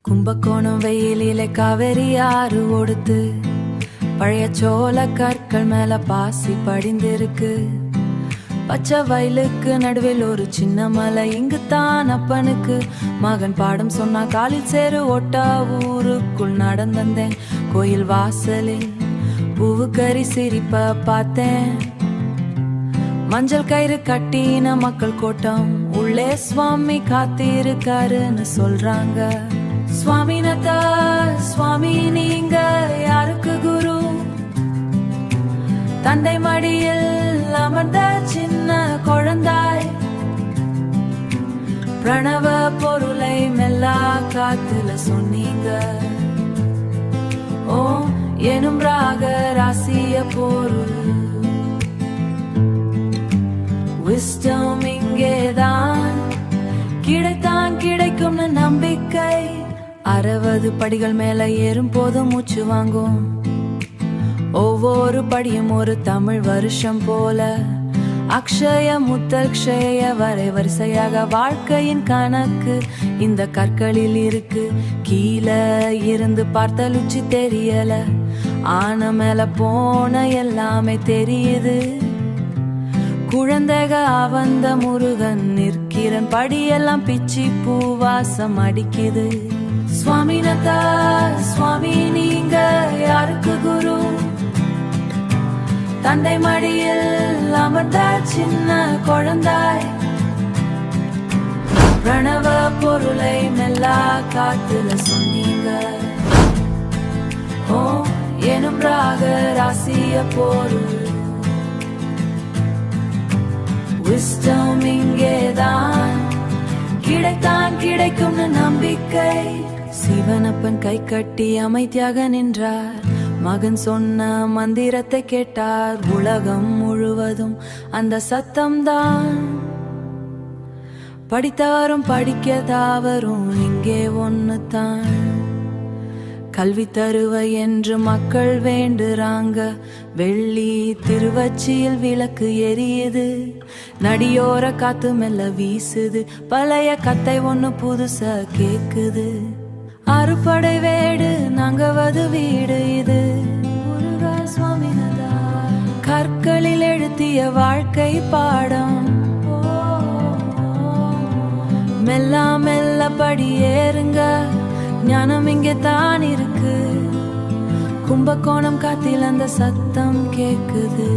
கும்பகோணம் வெயிலிலே காவேரி ஆறு ஓடுத்து, பழைய சோள கற்கள் மேல பாசி படிந்திருக்கு. பச்சை வயலுக்கு நடுவில் ஒரு சின்ன மலை, இங்குத்தான் அப்பனுக்கு மகன் பாடம் சொன்னா. காலில் சேரு ஓட்டா ஊருக்குள் நடந்தேன், கோயில் வாசலில் பூவுக்கறி சிரிப்ப பார்த்தேன். மஞ்சள் கயிறு கட்டின மக்கள் கூட்டம், உள்ளே சுவாமி காத்திருக்காருன்னு சொல்றாங்க. சுவாமிநாதா சுவாமி, நீங்க யாருக்கு குரு? தந்தை மடியில் அமர்ந்த சின்ன குழந்தாய், பிரணவ பொருளை மெல்லா காத்துல சொன்னீங்க. ஓ எனும் ராக ராசிய பொருள் விஸ்டம் இங்கேதான் கிடைத்தான், கிடைக்கும்னு நம்பிக்கை. 60 படிகள் மேல ஏறும் போது மூச்சு வாங்கும், ஒவ்வொரு படியும் ஒரு தமிழ் வருஷம் போல. அக்ஷய முதல் க்ஷய வரை வரிசையாக வாழ்க்கையின் கணக்கு இந்த கற்களில் இருக்கு. கீழே இருந்து பார்த்தால் உச்சி தெரியல, ஆன மேல போன எல்லாமே தெரியுது. குழந்தைக அவந்த முருகன் நிற்கிறன், படியெல்லாம் பிச்சி பூவாசம் அடிக்குது. சுவாமிநாதா சுவாமி, நீங்க யாருக்கு குரு? தந்தை மடியில் அமர்ந்த சின்ன குழந்தாய், பிரணவ பொருளை மெல்லா காத்துல சொன்னீங்க. ஓ எனும் ராக ராசிய பொருள் விஸ்டம் இங்கேதான் கிடைத்தான், கிடைக்கும்னு நம்பிக்கை. சிவனப்பன் கை கட்டி அமைதியாக நின்றார், மகன் சொன்ன மந்திரத்தை கேட்டார். உலகம் முழுவதும் அந்த சத்தம்தான், படித்தவரும் படிக்கதாவரும் இங்கே ஒன்னுதான். கல்வி தருவ என்று மக்கள் வேண்டுறாங்க, வெள்ளி திருவச்சியில் விளக்கு எரியுது. நடியோர காத்து மெல்ல வீசுது, பழைய கத்தை ஒண்ணு புதுசா கேக்குது. அறுபடை வேடு நாங்கவது வீடு இது. முருகா சுவாமிநாதா, கற்களில் எழுத்திய வாழ்க்கை பாடம். மெல்ல மெல்ல படி ஏறுங்க, ஞானம் இங்கே தான் இருக்கு. கும்பகோணம் காத்தில் அந்த சத்தம் கேக்குது.